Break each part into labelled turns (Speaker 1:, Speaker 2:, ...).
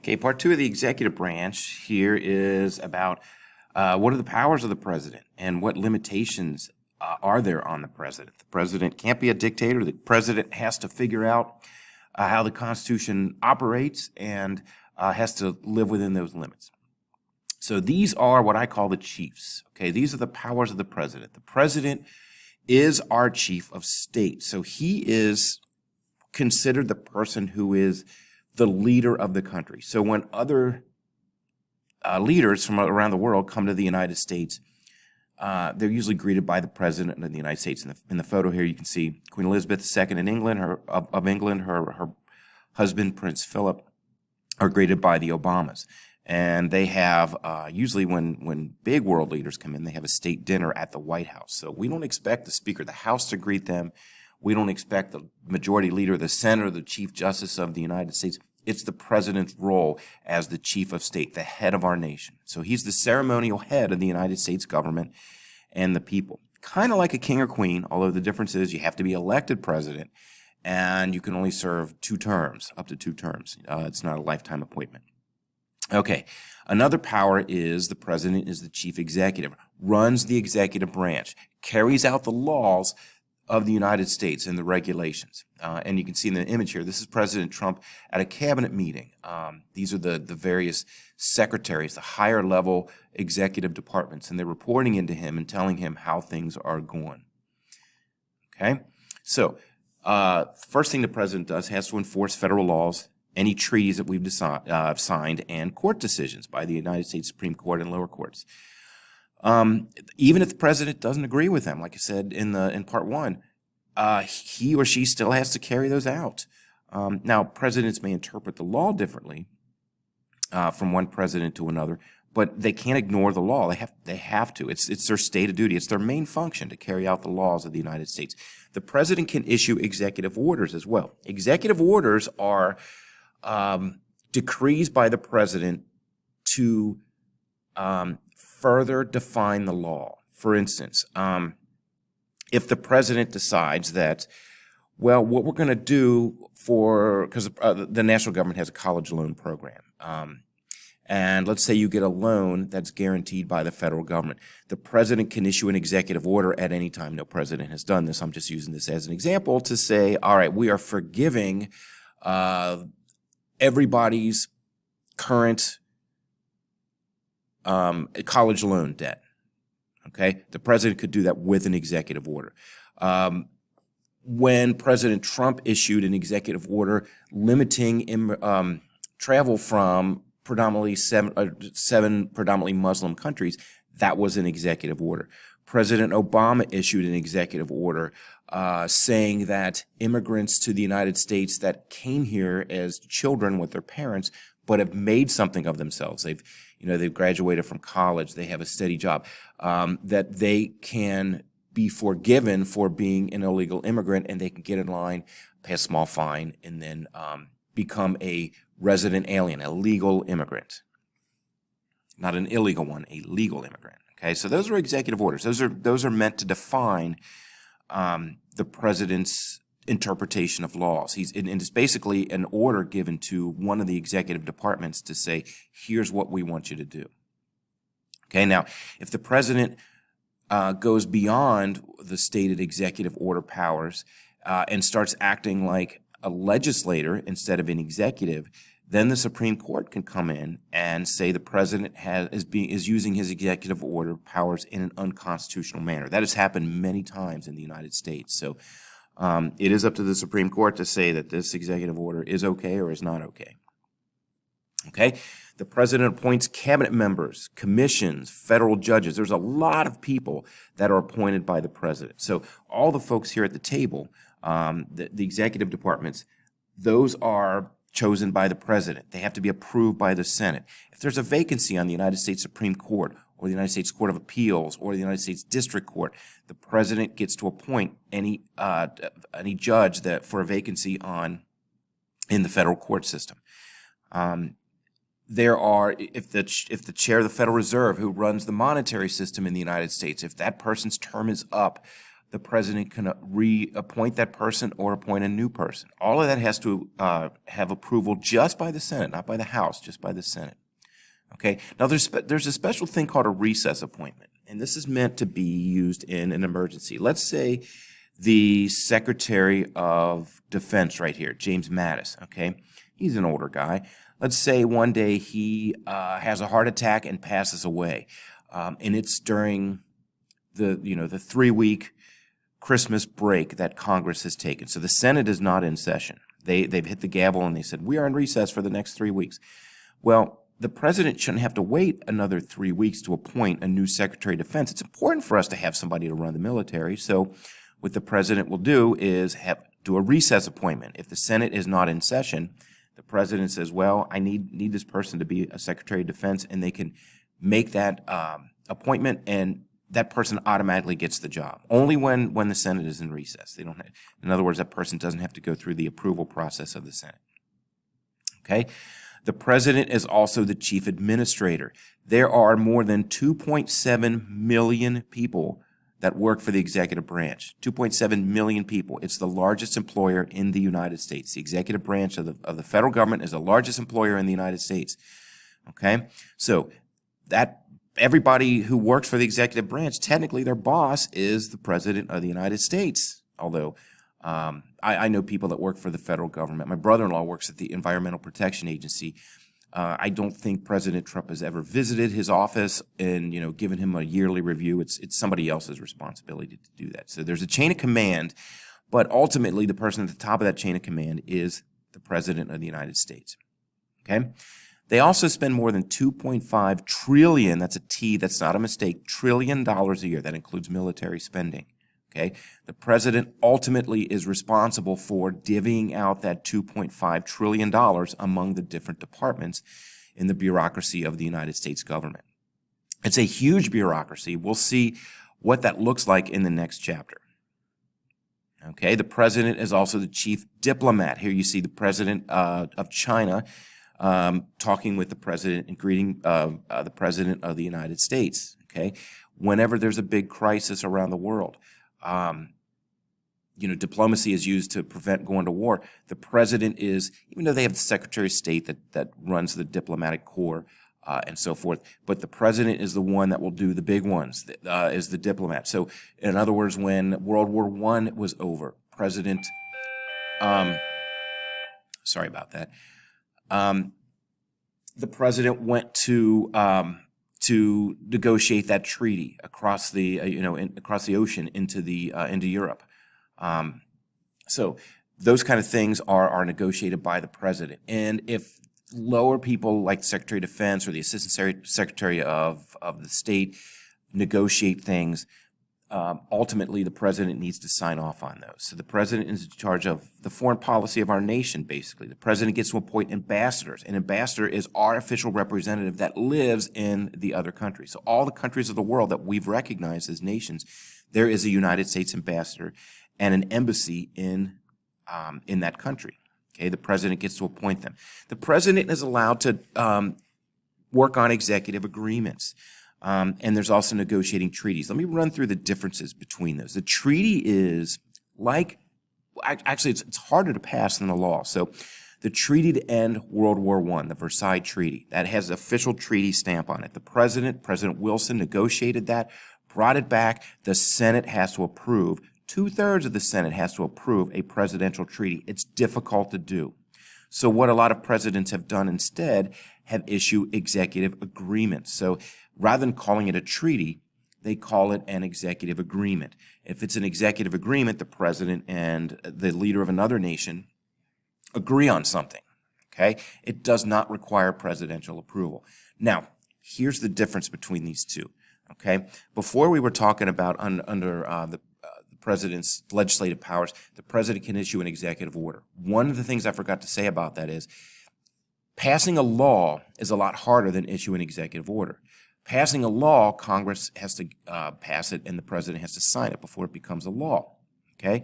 Speaker 1: Okay, part two of the executive branch here is about what are the powers of the president and what limitations are there on the president. The president can't be a dictator. The president has to figure out how the Constitution operates and has to live within those limits. So these are what I call the chiefs. Okay, these are the powers of the president. The president is our chief of state. So he is considered the person who is the leader of the country. So when other leaders from around the world come to the United States, they're usually greeted by the president of the United States. In the photo here, you can see Queen Elizabeth II in England, her husband Prince Philip are greeted by the Obamas. And they have, usually when big world leaders come in, they have a state dinner at the White House. So we don't expect the Speaker of the House to greet them. We don't expect the majority leader, the Senator, the Chief Justice of the United States. It's the president's role as the chief of state, the head of our nation. So he's the ceremonial head of the United States government and the people. Kind of like a king or queen, although the difference is you have to be elected president and you can only serve 2 terms, up to 2 terms. It's not a lifetime appointment. Okay, another power is the president is the chief executive, runs the executive branch, carries out the laws of the United States and the regulations. And you can see in the image here, this is President Trump at a cabinet meeting. These are the various secretaries, the higher level executive departments, and they're reporting into him and telling him how things are going. Okay, so first thing the president does has to enforce federal laws, any treaties that we've signed, and court decisions by the United States Supreme Court and lower courts. Even if the president doesn't agree with them, like I said in part one, he or she still has to carry those out. Now, presidents may interpret the law differently from one president to another, but they can't ignore the law. They have to. It's their stated duty. It's their main function to carry out the laws of the United States. The president can issue executive orders as well. Executive orders are decrees by the president to further define the law. For instance, if the president decides that, well, what we're going to do because the national government has a college loan program, and let's say you get a loan that's guaranteed by the federal government, the president can issue an executive order at any time. No president has done this. I'm just using this as an example to say, all right, we are forgiving everybody's current college loan debt. Okay, the president could do that with an executive order. When President Trump issued an executive order limiting travel from predominantly seven predominantly Muslim countries, that was an executive order. President Obama issued an executive order saying that immigrants to the United States that came here as children with their parents but have made something of themselves. They've graduated from college, they have a steady job, that they can be forgiven for being an illegal immigrant and they can get in line, pay a small fine, and then become a resident alien, a legal immigrant. Not an illegal one, a legal immigrant. Okay, so those are executive orders. Those are meant to define the president's interpretation of laws. And it's basically an order given to one of the executive departments to say, here's what we want you to do. Okay, now, if the president goes beyond the stated executive order powers and starts acting like a legislator instead of an executive, then the Supreme Court can come in and say the president is using his executive order powers in an unconstitutional manner. That has happened many times in the United States. So it is up to the Supreme Court to say that this executive order is okay or is not okay. Okay? The president appoints cabinet members, commissions, federal judges. There's a lot of people that are appointed by the president. So all the folks here at the table, the executive departments, those are chosen by the president. They have to be approved by the Senate. If there's a vacancy on the United States Supreme Court or the United States Court of Appeals or the United States District Court, the president gets to appoint any judge for a vacancy in the federal court system. If the chair of the Federal Reserve who runs the monetary system in the United States, if that person's term is up, the president can reappoint that person or appoint a new person. All of that has to have approval just by the Senate, not by the House, just by the Senate. Okay. Now there's a special thing called a recess appointment, and this is meant to be used in an emergency. Let's say the Secretary of Defense right here, James Mattis. Okay, he's an older guy. Let's say one day he has a heart attack and passes away, and it's during the 3-week Christmas break that Congress has taken. So the Senate is not in session. They've hit the gavel and they said, we are in recess for the next 3 weeks. Well, the president shouldn't have to wait another 3 weeks to appoint a new Secretary of Defense. It's important for us to have somebody to run the military. So what the president will do is do a recess appointment. If the Senate is not in session, the president says, well, I need this person to be a Secretary of Defense, and they can make that appointment, and that person automatically gets the job. Only when the Senate is in recess. They don't have, in other words, that person doesn't have to go through the approval process of the Senate. Okay? The president is also the chief administrator. There are more than 2.7 million people that work for the executive branch. 2.7 million people. It's the largest employer in the United States. The executive branch of the federal government is the largest employer in the United States. Okay? So that everybody who works for the executive branch, technically their boss is the president of the United States. Although I know people that work for the federal government. My brother-in-law works at the Environmental Protection Agency. I don't think President Trump has ever visited his office and given him a yearly review. It's somebody else's responsibility to do that. So there's a chain of command, but ultimately the person at the top of that chain of command is the president of the United States. Okay? They also spend more than $2.5 trillion, that's a T, that's not a mistake, trillion dollars a year. That includes military spending. Okay? The president ultimately is responsible for divvying out that $2.5 trillion among the different departments in the bureaucracy of the United States government. It's a huge bureaucracy. We'll see what that looks like in the next chapter. Okay? The president is also the chief diplomat. Here you see the president of China talking with the president and greeting the president of the United States. Okay? Whenever there's a big crisis around the world, diplomacy is used to prevent going to war. The president is, even though they have the Secretary of State that runs the diplomatic corps and so forth, but the president is the one that will do the big ones, is the diplomat. So, in other words, when World War I was over, sorry about that, the president went to negotiate that treaty across the across the ocean into Europe. So those kind of things are negotiated by the president. And if lower people like the Secretary of Defense or the Assistant Secretary of the State negotiate things, ultimately the president needs to sign off on those. So the president is in charge of the foreign policy of our nation, basically. The president gets to appoint ambassadors. An ambassador is our official representative that lives in the other country. So all the countries of the world that we've recognized as nations, there is a United States ambassador and an embassy in that country. Okay, the president gets to appoint them. The president is allowed to work on executive agreements. And there's also negotiating treaties. Let me run through the differences between those. The treaty is it's harder to pass than the law. So the treaty to end World War I, the Versailles Treaty, that has an official treaty stamp on it. President Wilson, negotiated that, brought it back. The Senate has to approve. 2/3 of the Senate has to approve a presidential treaty. It's difficult to do. So what a lot of presidents have done instead have issued executive agreements. So rather than calling it a treaty, they call it an executive agreement. If it's an executive agreement, the president and the leader of another nation agree on something. Okay? It does not require presidential approval. Now, here's the difference between these two. Okay? Before we were talking about under the president's legislative powers, the president can issue an executive order. One of the things I forgot to say about that is passing a law is a lot harder than issuing an executive order. Passing a law, Congress has to pass it and the president has to sign it before it becomes a law. Okay?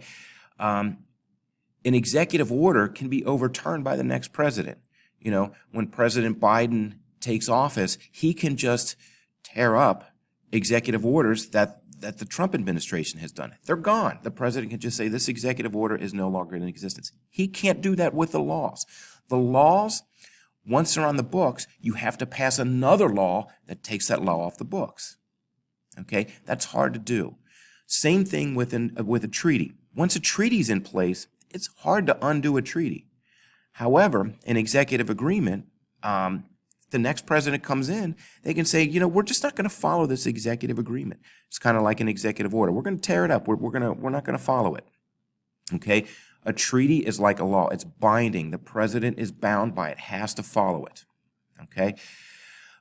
Speaker 1: An executive order can be overturned by the next president. When President Biden takes office, he can just tear up executive orders that that the Trump administration has done. They're gone. The president can just say this executive order is no longer in existence. He can't do that with the laws. The laws, once they're on the books, you have to pass another law that takes that law off the books. Okay, that's hard to do. Same thing with a treaty. Once a treaty's in place, it's hard to undo a treaty. However, an executive agreement, the next president comes in, they can say, we're just not going to follow this executive agreement. It's kind of like an executive order. We're going to tear it up. We're not going to follow it. Okay? A treaty is like a law. It's binding. The president is bound by it, has to follow it. Okay?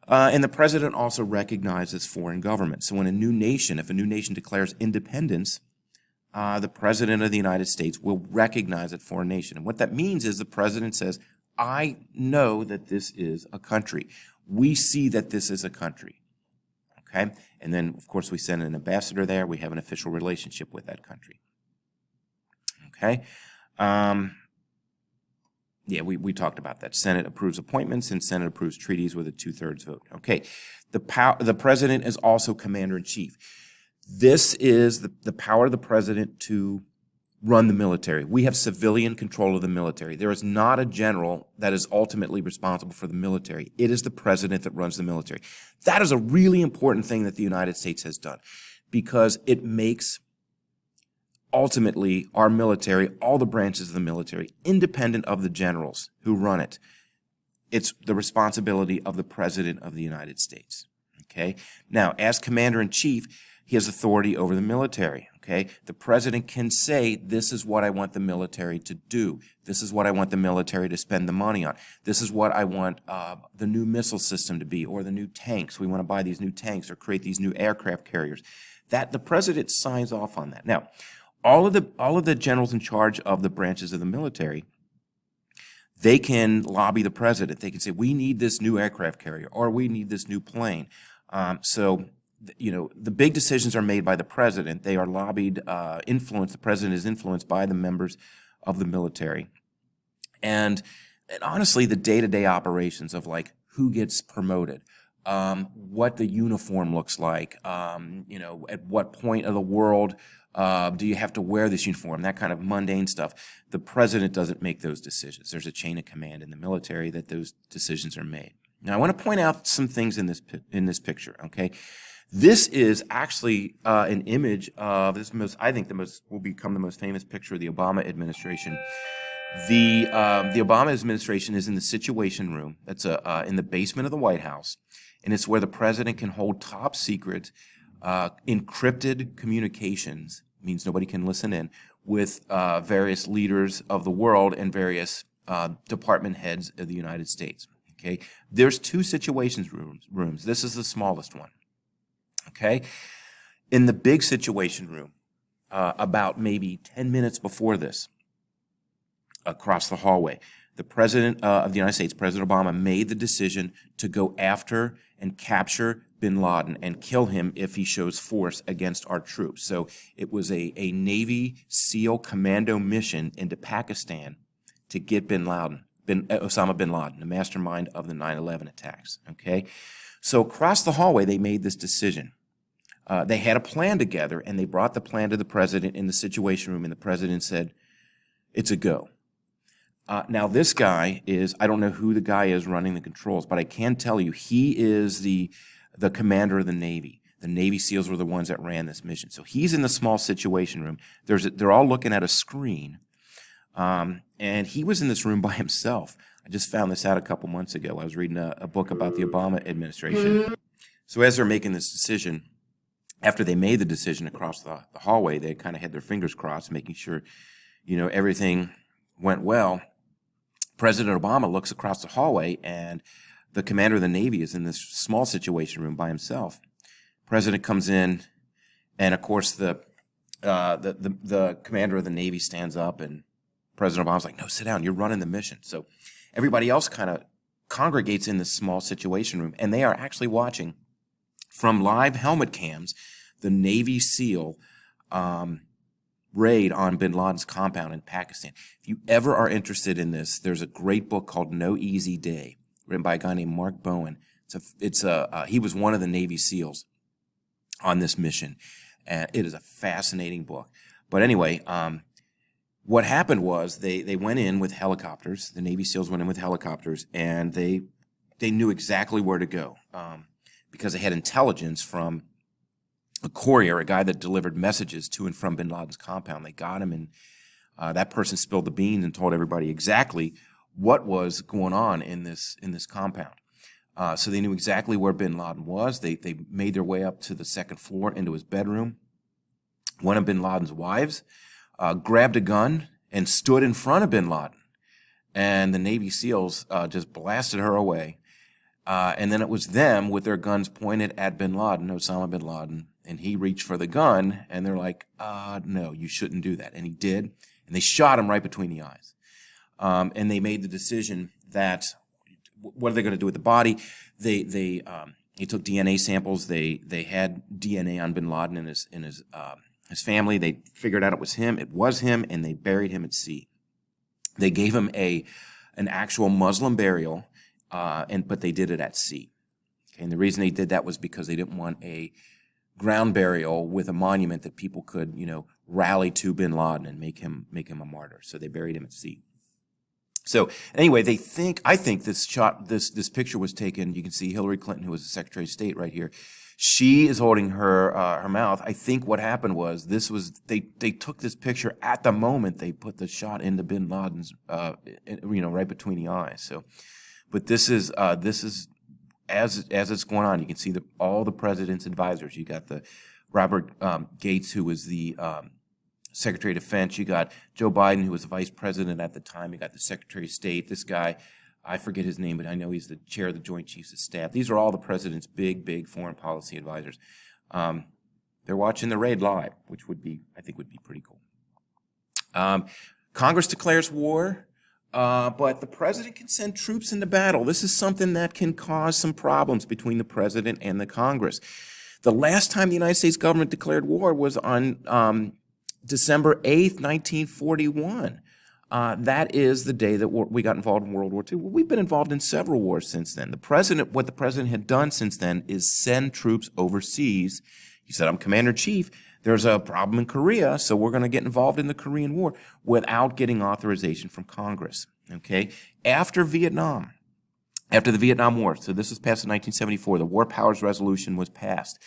Speaker 1: And the president also recognizes foreign governments. So when if a new nation declares independence, the president of the United States will recognize that foreign nation. And what that means is the president says, I know that this is a country. We see that this is a country. Okay? And then, of course, we send an ambassador there. We have an official relationship with that country. Okay? We talked about that. Senate approves appointments and Senate approves treaties with a 2/3 vote. Okay. The president is also commander-in-chief. This is the power of the president to run the military. We have civilian control of the military. There is not a general that is ultimately responsible for the military. It is the president that runs the military. That is a really important thing that the United States has done because it makes ultimately our military, all the branches of the military, independent of the generals who run it. It's the responsibility of the president of the United States. Okay? Now, as commander-in-chief, he has authority over the military. Okay? The president can say, this is what I want the military to do. This is what I want the military to spend the money on. This is what I want the new missile system to be, or the new tanks. We want to buy these new tanks or create these new aircraft carriers. That the president signs off on that. Now, all of the generals in charge of the branches of the military, they can lobby the president. They can say, we need this new aircraft carrier, or we need this new plane. The big decisions are made by the president. They are lobbied, influenced. The president is influenced by the members of the military. And honestly, the day-to-day operations of like who gets promoted, what the uniform looks like, at what point of the world do you have to wear this uniform, that kind of mundane stuff. The president doesn't make those decisions. There's a chain of command in the military that those decisions are made. Now, I want to point out some things in this picture, okay? This is actually an image of will become the most famous picture of the Obama administration. The Obama administration is in the Situation Room. That's in the basement of the White House, and it's where the president can hold top secret encrypted communications, means nobody can listen in, with various leaders of the world and various department heads of the United States. Okay, there's 2 Situation rooms. This is the smallest one. Okay, in the big Situation Room, about maybe 10 minutes before this, across the hallway, the president of the United States, President Obama, made the decision to go after and capture bin Laden and kill him if he shows force against our troops. So it was a Navy SEAL commando mission into Pakistan to get Osama bin Laden, the mastermind of the 9/11 attacks. Okay, so across the hallway they made this decision. They had a plan together, and they brought the plan to the president in the Situation Room, and the president said, "It's a go." Now this guy I don't know who the guy is running the controls, but I can tell you he is the commander of the Navy. The Navy SEALs were the ones that ran this mission. So he's in the small Situation Room. They're all looking at a screen. And he was in this room by himself. I just found this out a couple months ago. I was reading a book about the Obama administration. So as they're making this decision, after they made the decision across the hallway, they kind of had their fingers crossed, making sure, everything went well. President Obama looks across the hallway, and the commander of the Navy is in this small Situation Room by himself. President comes in, and of course the commander of the Navy stands up, and President Obama's like, "No, sit down. You're running the mission." So everybody else kind of congregates in this small Situation Room, and they are actually watching from live helmet cams the Navy SEAL raid on bin Laden's compound in Pakistan. If you ever are interested in this, there's a great book called No Easy Day, written by a guy named Mark Bowen. He was one of the Navy SEALs on this mission. And it is a fascinating book. But anyway, what happened was they went in with helicopters. The Navy SEALs went in with helicopters, and they knew exactly where to go because they had intelligence from a courier, a guy that delivered messages to and from bin Laden's compound. They got him, and that person spilled the beans and told everybody exactly what was going on in this compound. So they knew exactly where bin Laden was. They made their way up to the second floor into his bedroom. One of bin Laden's wives grabbed a gun and stood in front of bin Laden. And the Navy SEALs just blasted her away. And then it was them with their guns pointed at bin Laden, Osama bin Laden. And he reached for the gun, and they're like, no, you shouldn't do that. And he did. And they shot him right between the eyes. And they made the decision that, what are they going to do with the body? They took DNA samples. They had DNA on bin Laden and his family. They figured out it was him. It was him, and they buried him at sea. They gave him an actual Muslim burial, but they did it at sea. Okay, and the reason they did that was because they didn't want a ground burial with a monument that people could, rally to bin Laden and make him a martyr. So they buried him at sea. So anyway, I think this picture was taken. You can see Hillary Clinton, who was the Secretary of State, right here. She is holding her mouth. I think what happened was they took this picture at the moment they put the shot into bin Laden's, right between the eyes. So, but this is as it's going on. You can see all the president's advisors. You got the Robert Gates, who was the Secretary of Defense. You got Joe Biden, who was the vice president at the time. You got the Secretary of State. This guy, I forget his name, but I know he's the chair of the Joint Chiefs of Staff. These are all the president's big foreign policy advisors. They're watching the raid live, which I think would be pretty cool. Congress declares war, but the president can send troops into battle. This is something that can cause some problems between the president and the Congress. The last time the United States government declared war was on December 8th, 1941. That is the day that we got involved in World War II. Well, we've been involved in several wars since then. What the president had done since then is send troops overseas. He said, I'm commander-in-chief. There's a problem in Korea, so we're going to get involved in the Korean War without getting authorization from Congress. Okay? After the Vietnam War, so this was passed in 1974, the War Powers Resolution was passed.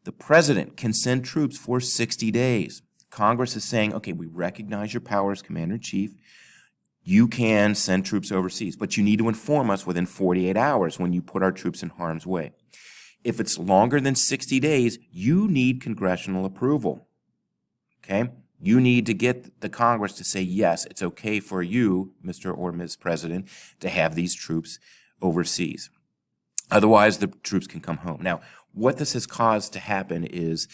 Speaker 1: The president can send troops for 60 days. Congress is saying, okay, we recognize your power as commander-in-chief. You can send troops overseas, but you need to inform us within 48 hours when you put our troops in harm's way. If it's longer than 60 days, you need congressional approval. Okay? You need to get the Congress to say, yes, it's okay for you, Mr. or Ms. President, to have these troops overseas. Otherwise, the troops can come home. Now, what this has caused to happen is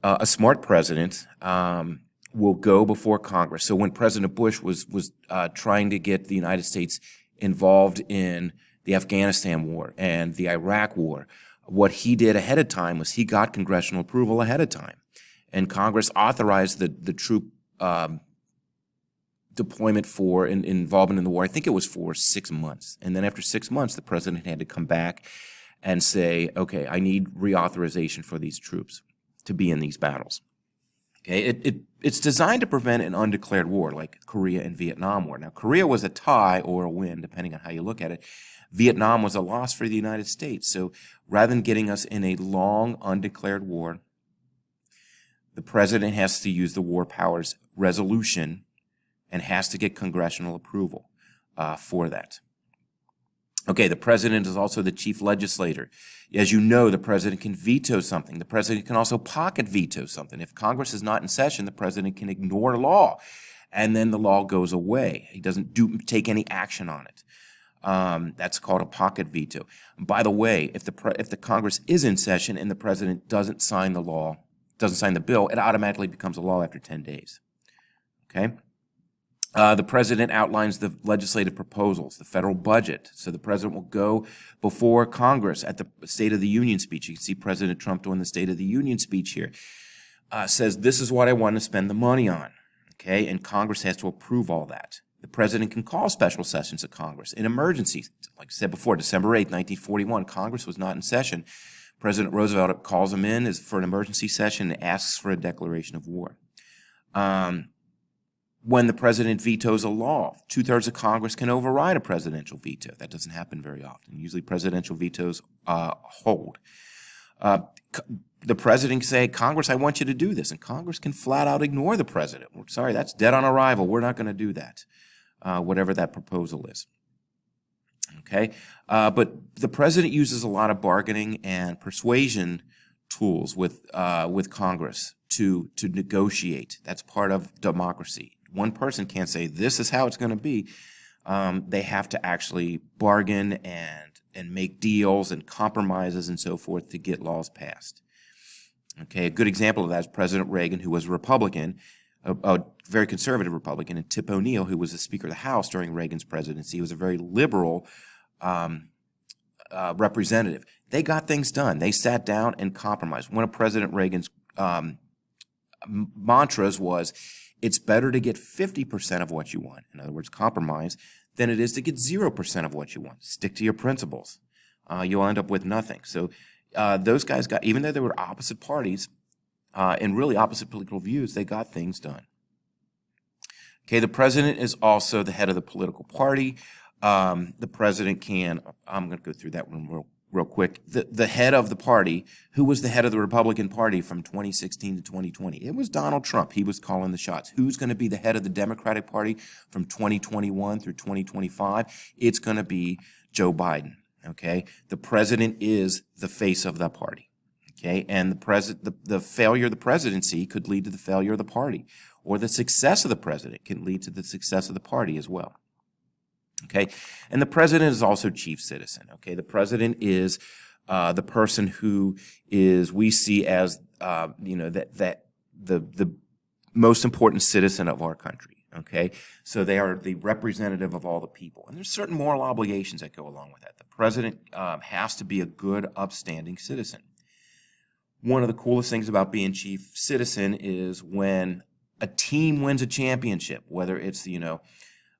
Speaker 1: a smart president will go before Congress. So when President Bush was trying to get the United States involved in the Afghanistan war and the Iraq war, what he did ahead of time was he got congressional approval ahead of time. And Congress authorized the troop deployment for involvement in the war. I think it was for 6 months. And then after 6 months, the president had to come back and say, okay, I need reauthorization for these troops to be in these battles. Okay, it's designed to prevent an undeclared war like Korea and Vietnam War. Now, Korea was a tie or a win, depending on how you look at it. Vietnam was a loss for the United States. So rather than getting us in a long undeclared war, the president has to use the War Powers Resolution and has to get congressional approval for that. Okay, the president is also the chief legislator. As you know, the president can veto something. The president can also pocket veto something. If Congress is not in session, the president can ignore law, and then the law goes away. He doesn't take any action on it. That's called a pocket veto. By the way, if the Congress is in session and the president doesn't sign the bill, it automatically becomes a law after 10 days. Okay? The president outlines the legislative proposals, the federal budget. So the president will go before Congress at the State of the Union speech. You can see President Trump doing the State of the Union speech here. Says, this is what I want to spend the money on. Okay? And Congress has to approve all that. The president can call special sessions of Congress in emergencies. Like I said before, December 8th, 1941, Congress was not in session. President Roosevelt calls him in for an emergency session and asks for a declaration of war. When the president vetoes a law, 2/3 of Congress can override a presidential veto. That doesn't happen very often. Usually presidential vetoes hold. The president can say, Congress, I want you to do this. And Congress can flat out ignore the president. Sorry, that's dead on arrival. We're not going to do that, whatever that proposal is. Okay, but the president uses a lot of bargaining and persuasion tools with Congress to negotiate. That's part of democracy. One person can't say this is how it's going to be. They have to actually bargain and make deals and compromises and so forth to get laws passed. Okay, a good example of that is President Reagan, who was a Republican, a very conservative Republican, and Tip O'Neill, who was the Speaker of the House during Reagan's presidency. He was a very liberal representative. They got things done. They sat down and compromised. One of President Reagan's mantras was, it's better to get 50% of what you want, in other words, compromise, than it is to get 0% of what you want. Stick to your principles. You'll end up with nothing. So those guys got, even though they were opposite parties and really opposite political views, they got things done. Okay, the president is also the head of the political party. The president can, I'm going to go through that one real quick. The head of the party, who was the head of the Republican Party from 2016 to 2020? It was Donald Trump. He was calling the shots. Who's going to be the head of the Democratic Party from 2021 through 2025? It's going to be Joe Biden. Okay, the president is the face of the party. Okay, and the failure of the presidency could lead to the failure of the party, or the success of the president can lead to the success of the party as well. Okay, and the president is also chief citizen. Okay, the president is the person who we see as the most important citizen of our country. Okay, so they are the representative of all the people, and there's certain moral obligations that go along with that. The president has to be a good, upstanding citizen. One of the coolest things about being chief citizen is when a team wins a championship, whether it's an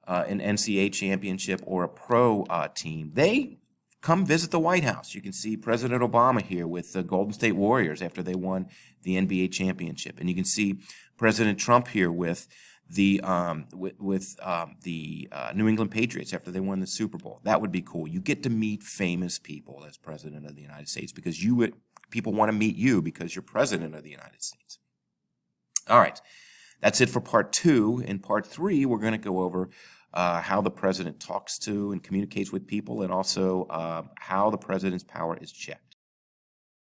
Speaker 1: NCAA championship or a pro team, they come visit the White House. You can see President Obama here with the Golden State Warriors after they won the NBA championship, and you can see President Trump here with the New England Patriots after they won the Super Bowl. That would be cool. You get to meet famous people as president of the United States because people want to meet you because you're president of the United States. All right, that's it for part 2. In part 3, we're going to go over how the president talks to and communicates with people, and also how the president's power is checked.